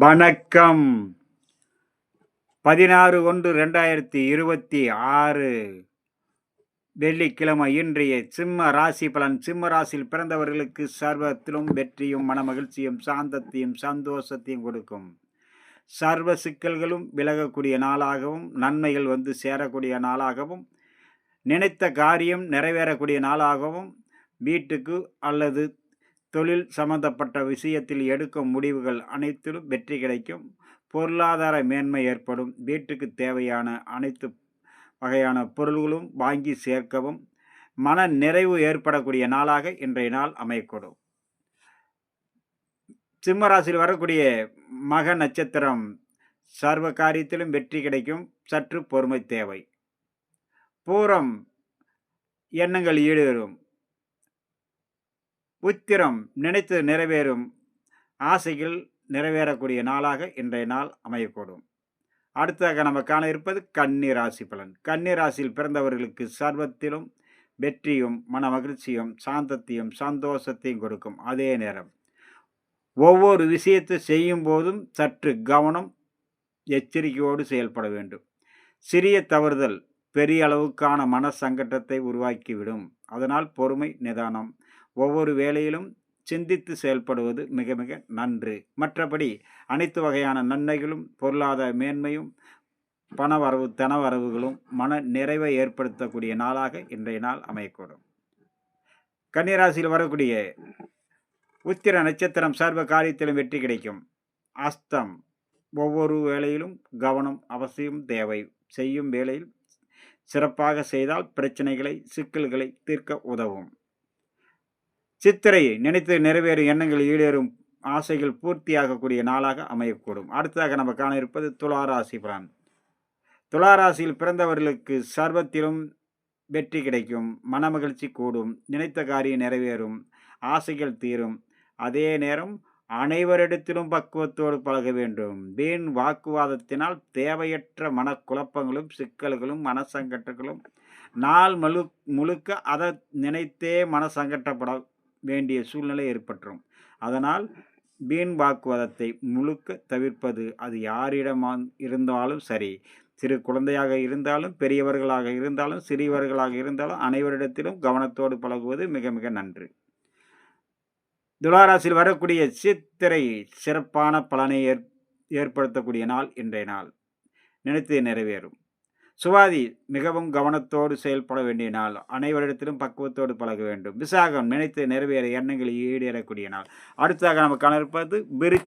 வணக்கம். 16/1/2026 வெள்ளிக்கிழமை. இன்றைய சிம்ம ராசி பலன். சிம்ம ராசியில் பிறந்தவர்களுக்கு சர்வத்திலும் வெற்றியும் மனமகிழ்ச்சியும் சாந்தத்தையும் சந்தோஷத்தையும் கொடுக்கும். சர்வ சிக்கல்களும் விலகக்கூடிய நாளாகவும் நன்மைகள் வந்து சேரக்கூடிய நாளாகவும் நினைத்த காரியம் நிறைவேறக்கூடிய நாளாகவும் வீட்டுக்கு அல்லது தொழில் சம்பந்தப்பட்ட விஷயத்தில் எடுக்கும் முடிவுகள் அனைத்திலும் வெற்றி கிடைக்கும். பொருளாதார மேன்மை ஏற்படும். வீட்டுக்கு தேவையான அனைத்து வகையான பொருள்களும் வாங்கி சேர்க்கவும் மன நிறைவு ஏற்படக்கூடிய நாளாக இன்றைய நாள் அமையக்கூடும். சிம்மராசியில் வரக்கூடிய மக நட்சத்திரம் சர்வ காரியத்திலும் வெற்றி கிடைக்கும். சற்று பொறுமை தேவை. பூரம் எண்ணங்கள் ஈடேறும். உத்திரம் நினைத்து நிறைவேறும். ஆசைகள் நிறைவேறக்கூடிய நாளாக இன்றைய நாள் அமையக்கூடும். அடுத்ததாக நம்ம காண இருப்பது கன்னி ராசி பலன். கன்னி ராசியில் பிறந்தவர்களுக்கு சர்வத்திலும் வெற்றியும் மன மகிழ்ச்சியும் சாந்தத்தையும் சந்தோஷத்தையும் கொடுக்கும். அதே நேரம் ஒவ்வொரு விஷயத்தை செய்யும் போதும் சற்று கவனம் எச்சரிக்கையோடு செயல்பட வேண்டும். சிறிய தவறுதல் பெரிய அளவுக்கான மன சங்கடத்தை உருவாக்கிவிடும். அதனால் பொறுமை நிதானம். ஒவ்வொரு வேளையிலும் சிந்தித்து செயல்படுவது மிக மிக நன்று. மற்றபடி அனைத்து வகையான நன்மைகளும் பொருளாதார மேன்மையும் பணவரவு தனவரவுகளும் மன நிறைவை ஏற்படுத்தக்கூடிய நாளாக இன்றைய நாள் அமையக்கூடும். கன்னிராசியில் வரக்கூடிய உத்திர நட்சத்திரம் சர்வ காரியத்திலும் வெற்றி கிடைக்கும். அஸ்தம் ஒவ்வொரு வேளையிலும் கவனம் அவசியம் தேவை. செய்யும் வேளையில் சிறப்பாக செய்தால் பிரச்சனைகளை சிக்கல்களை தீர்க்க உதவும். சித்திரை நினைத்து நிறைவேறும் எண்ணங்கள் ஈடேறும். ஆசைகள் பூர்த்தியாகக்கூடிய நாளாக அமையக்கூடும். அடுத்ததாக நம்ம காண இருப்பது துளாராசி பலன். துளாராசியில் பிறந்தவர்களுக்கு சர்வத்திலும் வெற்றி கிடைக்கும். மனமகிழ்ச்சி கூடும். நினைத்த காரியம் நிறைவேறும். ஆசைகள் தீரும். அதே நேரம் அனைவரிடத்திலும் பக்குவத்தோடு பழக வேண்டும். வீண் வாக்குவாதத்தினால் தேவையற்ற மனக்குழப்பங்களும் சிக்கல்களும் மனசங்கட்டங்களும் நாள் முழுக்க அதை நினைத்தே மனசங்கட்டப்பட வேண்டிய சூழ்நிலை ஏற்பட்டுரும். அதனால் வீண் வாக்குவாதத்தை முழுக்க தவிர்ப்பது. அது யாரிடம் இருந்தாலும் சரி, சிறு குழந்தையாக இருந்தாலும் பெரியவர்களாக இருந்தாலும் சிறியவர்களாக இருந்தாலும் அனைவரிடத்திலும் கவனத்தோடு பழகுவது மிக மிக நன்று. துளாராசியில் வரக்கூடிய சித்திரை சிறப்பான பலனை ஏற்படுத்தக்கூடிய நாள் இன்றைய நாள். நினைத்து நிறைவேறும். சுவாதி மிகவும் கவனத்தோடு செயல்பட வேண்டிய நாள். அனைவரிடத்திலும் பக்குவத்தோடு பழக வேண்டும். விசாகம் நினைத்து நிறைவேற எண்ணங்கள் ஈடேறக்கூடிய நாள். அடுத்ததாக நம்ம காண இருப்பது